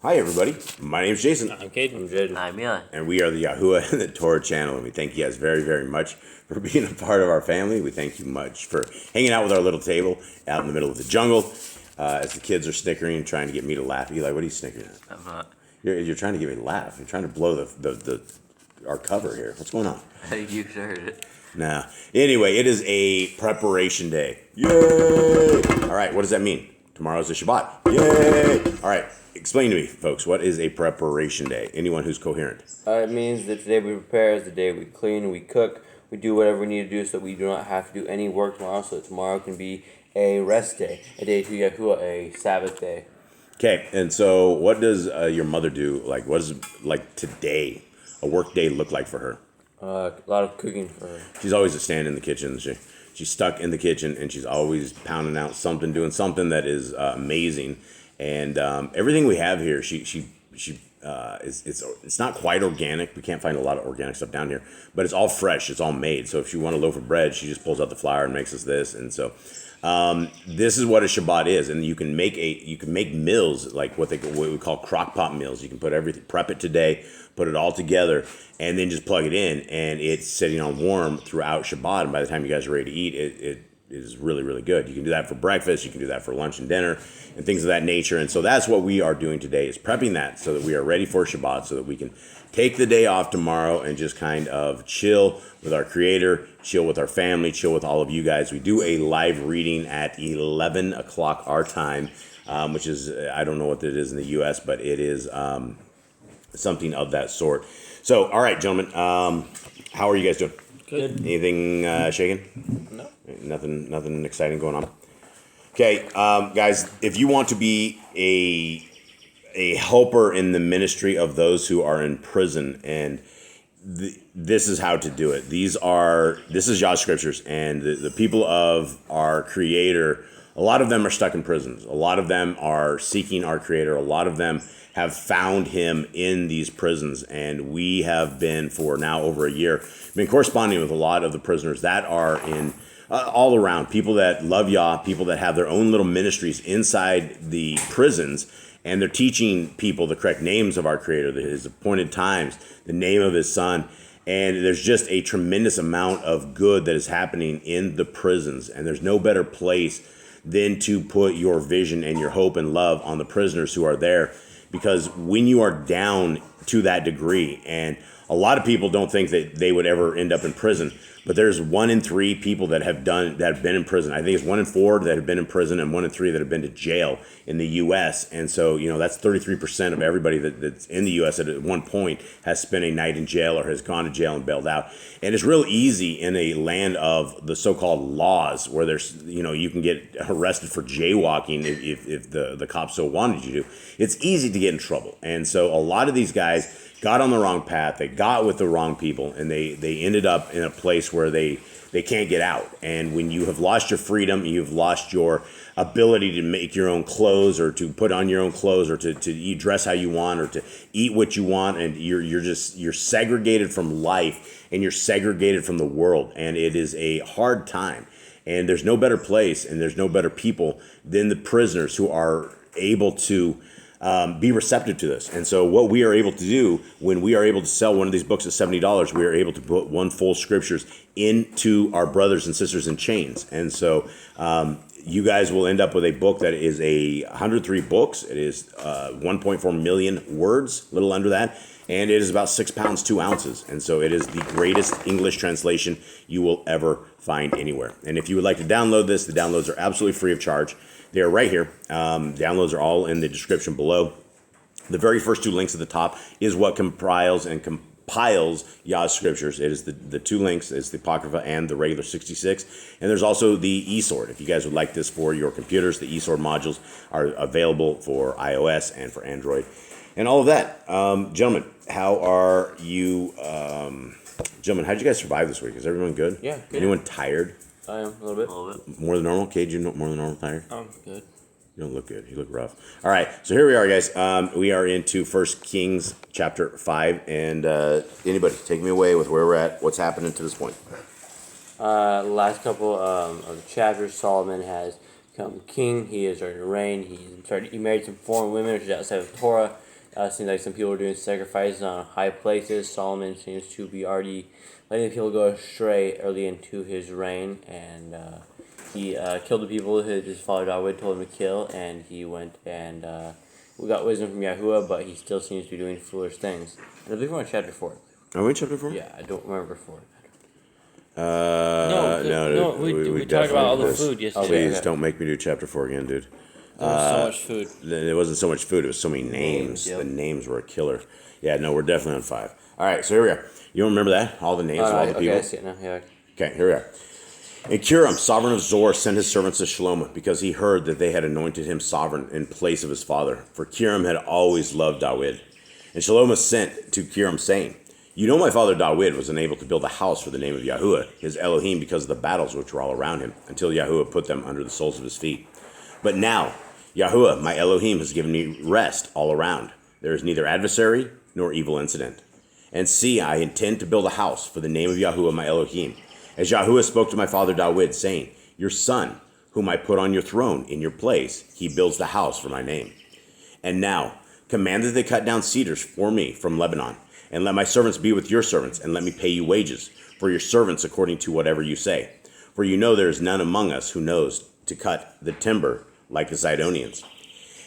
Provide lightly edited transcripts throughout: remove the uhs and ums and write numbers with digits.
Hi, everybody. My name's Jason. I'm Caden. I'm Jaden. I'm Yah. And we are the Yahuwah and the Torah channel. And we thank you guys very, very much for being a part of our family. We thank you much for hanging out with our little table out in the middle of the jungle as the kids are snickering and trying to get me to laugh. Eli, what are you snickering at? I'm not. You're trying to get me to laugh. You're trying to blow our cover here. What's going on? You heard it. Nah. Anyway, it is a preparation day. Yay! All right, what does that mean? Tomorrow's the Shabbat. Yay! All right, explain to me, folks, what is a preparation day? Anyone who's coherent. It means that today we prepare is the day we clean, we cook, we do whatever we need to do so we do not have to do any work tomorrow, so that tomorrow can be a rest day, a day to Yahuwah, a Sabbath day. Okay, and so what does your mother do? Like, what does, like, today, a work day look like for her? A lot of cooking for her. She's always a stand in the kitchen. She's stuck in the kitchen, and she's always pounding out something, doing something that is amazing. And everything we have here, it's not quite organic. We can't find a lot of organic stuff down here, but it's all fresh. It's all made. So if you want a loaf of bread, she just pulls out the flour and makes us this. And so this is what a Shabbat is. And you can make meals like what we call crock pot meals. You can prep it today, put it all together, and then just plug it in, and it's sitting on warm throughout Shabbat. And by the time you guys are ready to eat, it is really, really good. You can do that for breakfast. You can do that for lunch and dinner and things of that nature. And so that's what we are doing today, is prepping that so that we are ready for Shabbat, so that we can take the day off tomorrow and just kind of chill with our Creator, chill with our family, chill with all of you guys. We do a live reading at 11 o'clock our time, which is, I don't know what it is in the U.S., but it is something of that sort. So, all right, gentlemen, how are you guys doing? Good. Anything shaking? No. Nothing exciting going on. Okay, guys, if you want to be a helper in the ministry of those who are in prison, and this is how to do it. This is Yah Scriptures, and the people of our Creator, a lot of them are stuck in prisons. A lot of them are seeking our Creator. A lot of them have found Him in these prisons, and we have been, for now over a year, been corresponding with a lot of the prisoners that are in all around, people that love Yah, people that have their own little ministries inside the prisons, and they're teaching people the correct names of our Creator, His appointed times, the name of His Son. And there's just a tremendous amount of good that is happening in the prisons, and there's no better place than to put your vision and your hope and love on the prisoners who are there. Because when you are down to that degree, and a lot of people don't think that they would ever end up in prison, but there's 1 in 3 people that have been in prison. I think it's 1 in 4 that have been in prison, and 1 in 3 that have been to jail in the U.S. And so, that's 33% of everybody that's in the U.S. that at one point has spent a night in jail or has gone to jail and bailed out. And it's real easy in a land of the so-called laws, where there's, you can get arrested for jaywalking if the cops so wanted you to. It's easy to get in trouble. And so a lot of these guys got on the wrong path, they got with the wrong people, and they ended up in a place where they can't get out. And when you have lost your freedom, you've lost your ability to make your own clothes, or to put on your own clothes, or to dress how you want, or to eat what you want, and you're segregated from life, and you're segregated from the world, and it is a hard time. And there's no better place, and there's no better people than the prisoners who are able to be receptive to this. And so what we are able to do when we are able to sell one of these books at $70, we are able to put one full scriptures into our brothers and sisters in chains. And so you guys will end up with a book that is 103 books. It is 1.4 million words, a little under that. And it is about 6 pounds, 2 ounces. And so it is the greatest English translation you will ever find anywhere. And if you would like to download this, the downloads are absolutely free of charge. They are right here. Downloads are all in the description below. The very first 2 links at the top is what compiles Yah Scriptures. It is the 2 links. It's the Apocrypha and the regular 66. And there's also the eSword. If you guys would like this for your computers, the eSword modules are available for iOS and for Android. And all of that. Gentlemen, how are you? Gentlemen, how did you guys survive this week? Is everyone good? Yeah, good. Anyone tired? I am, a little bit. A little bit. More than normal? Cage, you more than normal tired? Good. You don't look good. You look rough. All right, so here we are, guys. We are into 1 Kings chapter 5. And anybody, take me away with where we're at. What's happening to this point? Last couple of the chapters, Solomon has become king. He is starting to reign. He married some foreign women, which is outside of Torah. Seems like some people are doing sacrifices on high places. Solomon seems to be already letting people go astray early into his reign, and he killed the people who his father David told him to kill, and he went and we got wisdom from Yahuwah, but he still seems to be doing foolish things. And I believe we're on chapter 4. Are we in chapter 4? Yeah, I don't remember 4. No, we talked about all the food yesterday. Please don't make me do chapter 4 again, dude. There was so much food. It wasn't so much food, it was so many names. Yep. The names were a killer. Yeah, no, we're definitely on 5. All right, so here we are. You don't remember that? All the names of all the people? Okay, I see it now. Yeah. Okay, here we are. And Kiram, sovereign of Zor, sent his servants to Shlomo because he heard that they had anointed him sovereign in place of his father. For Kiram had always loved David. And Shlomo sent to Kiram, saying, "You know my father David was unable to build a house for the name of Yahuwah, his Elohim, because of the battles which were all around him, until Yahuwah put them under the soles of his feet. But now, Yahuwah, my Elohim, has given me rest all around. There is neither adversary nor evil incident. And see, I intend to build a house for the name of Yahuwah, my Elohim. As Yahuwah spoke to my father David, saying, your son, whom I put on your throne in your place, he builds the house for my name. And now, command that they cut down cedars for me from Lebanon, and let my servants be with your servants, and let me pay you wages for your servants according to whatever you say. For you know there is none among us who knows to cut the timber like the Zidonians."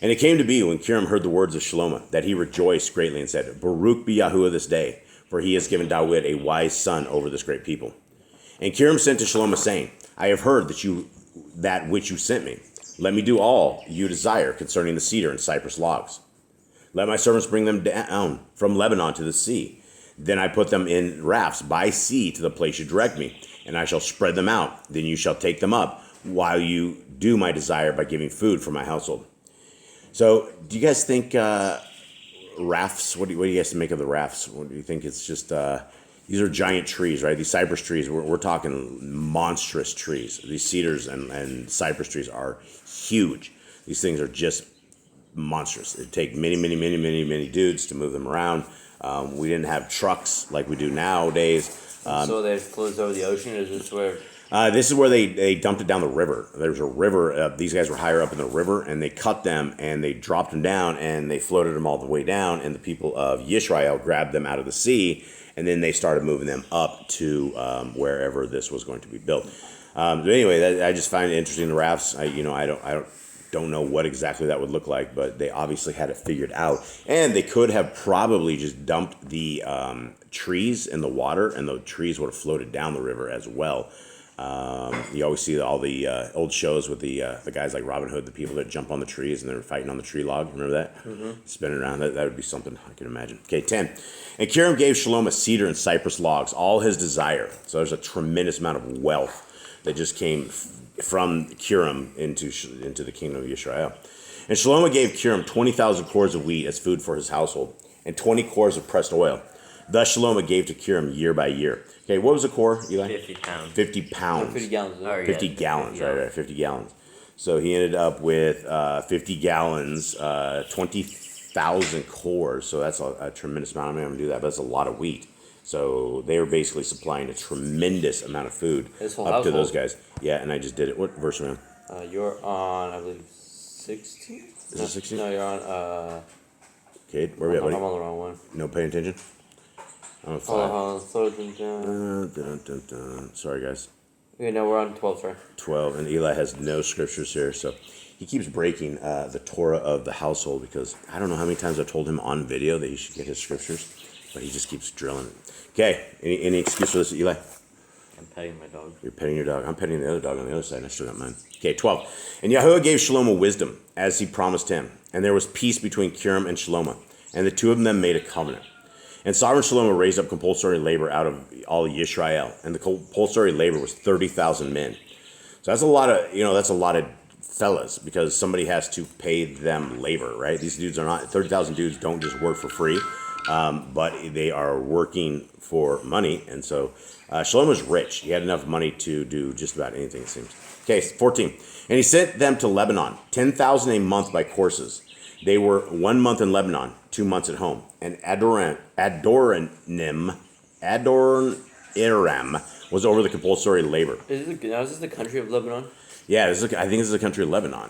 And it came to be, when Kiram heard the words of Shlomo, that he rejoiced greatly and said, "Baruch be Yahuwah this day, for he has given David a wise son over this great people." And Kiram sent to Shlomo, saying, "I have heard that which you sent me. Let me do all you desire concerning the cedar and cypress logs. Let my servants bring them down from Lebanon to the sea. Then I put them in rafts by sea to the place you direct me, and I shall spread them out. Then you shall take them up, while you do my desire by giving food for my household." So, do you guys think rafts? What do you guys make of the rafts? What do you think? It's just these are giant trees, right? These cypress trees. We're talking monstrous trees. These cedars and cypress trees are huge. These things are just monstrous. It'd take many dudes to move them around. We didn't have trucks like we do nowadays. So they floated over the ocean. Is this where? This is where they dumped it down the river. There's a river. These guys were higher up in the river, and they cut them, and they dropped them down, and they floated them all the way down, and the people of Yisrael grabbed them out of the sea, and then they started moving them up to wherever this was going to be built. But anyway, I just find it interesting, the rafts. I don't know what exactly that would look like, but they obviously had it figured out. And they could have probably just dumped the trees in the water, and the trees would have floated down the river as well. You always see all the old shows with the guys like Robin Hood, the people that jump on the trees and they're fighting on the tree log. Remember that? Mm-hmm. Spinning around. That would be something I can imagine. Okay, 10. And Kiram gave Shlomo cedar and cypress logs, all his desire. So there's a tremendous amount of wealth that just came from Kiram into the kingdom of Yisrael. And Shlomo gave Kiram 20,000 cores of wheat as food for his household, and 20 cores of pressed oil. Thus Shlomo gave to Kiram year by year. Okay, what was a core, Eli? 50 pounds. 50 pounds. 50 gallons. 50 gallons, right, 50 gallons. So he ended up with 50 gallons, 20,000 cores. So that's a tremendous amount. I'm not going to do that, but that's a lot of wheat. So they were basically supplying a tremendous amount of food up to those guys. Yeah, and I just did it. What verse are we on? You're on, I believe, 16? Is it 16? No, you're on... Okay, where are we at, buddy? I'm on the wrong one. No paying attention? I'm on 5. Hold on. Slow it down. Sorry, guys. Okay, no, we're on 12, sorry. 12, and Eli has no scriptures here, so he keeps breaking the Torah of the household because I don't know how many times I've told him on video that he should get his scriptures, but he just keeps drilling it. Okay, any excuse for this, Eli? I'm petting my dog. You're petting your dog. I'm petting the other dog on the other side, and I still got mine. Okay, 12. And Yahuwah gave Shlomo wisdom, as he promised him, and there was peace between Kiram and Shlomo, and the two of them made a covenant. And sovereign Shlomo raised up compulsory labor out of all Yisrael, and the compulsory labor was 30,000 men. So that's a lot of fellas, because somebody has to pay them labor, right? These dudes are not 30,000 dudes don't just work for free, but they are working for money, and so Shlomo's rich. He had enough money to do just about anything, it seems. Okay, 14. And he sent them to Lebanon, 10,000 a month by courses. They were 1 month in Lebanon, 2 months at home. And Adoniram was over the compulsory labor. Is this the country of Lebanon? Yeah, I think this is the country of Lebanon.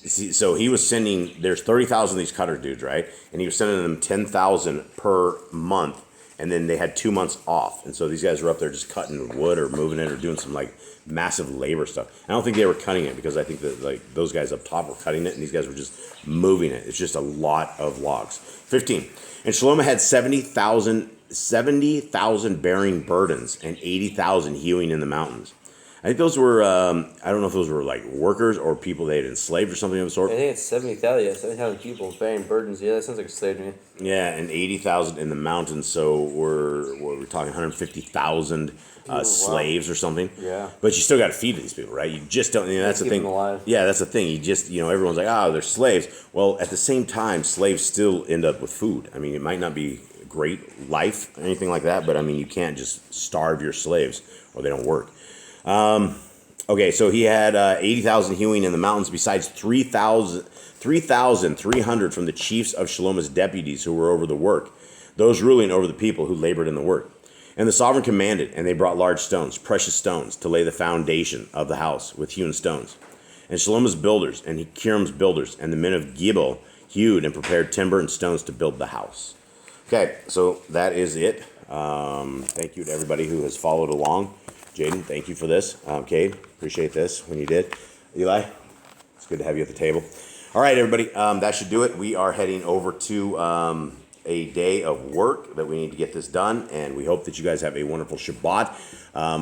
So he was sending. There's 30,000 of these cutter dudes, right? And he was sending them 10,000 per month, and then they had 2 months off. And so these guys were up there just cutting wood or moving it or doing some like massive labor stuff. I don't think they were cutting it because I think that like those guys up top were cutting it, and these guys were just moving it. It's just a lot of logs. 15. And Shlomo had 70,000 bearing burdens and 80,000 hewing in the mountains. I think those were, I don't know if those were like workers or people they had enslaved or something of the sort. I think it's 70,000. Yeah, 70,000 people bearing burdens. Yeah, that sounds like a slave to me. Yeah, and 80,000 in the mountains. So we're talking 150,000 slaves or something. Yeah. But you still got to feed these people, right? You just don't. That's the keep thing. them alive. Yeah, that's the thing. You just, everyone's like, oh, they're slaves. Well, at the same time, slaves still end up with food. I mean, it might not be a great life or anything like that, but I mean, you can't just starve your slaves or they don't work. Okay, so he had 80,000 hewing in the mountains, besides 3,300 from the chiefs of Shlomo's deputies who were over the work, those ruling over the people who labored in the work. And the sovereign commanded, and they brought large stones, precious stones, to lay the foundation of the house with hewn stones. And Shlomo's builders, and Hiram's builders, and the men of Gibel hewed and prepared timber and stones to build the house. Okay, so that is it. Thank you to everybody who has followed along. Jaden, thank you for this. Cade, appreciate this when you did. Eli, it's good to have you at the table. All right, everybody, that should do it. We are heading over to a day of work that we need to get this done, and we hope that you guys have a wonderful Shabbat.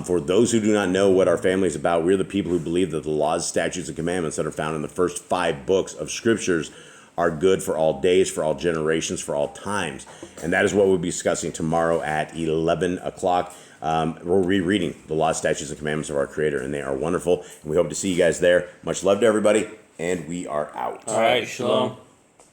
For those who do not know what our family is about, we're the people who believe that the laws, statutes, and commandments that are found in the first 5 books of Scriptures are good for all days, for all generations, for all times. And that is what we'll be discussing tomorrow at 11 o'clock. We're rereading the law, statutes, and commandments of our Creator, and they are wonderful. And we hope to see you guys there. Much love to everybody, and we are out. All right, shalom.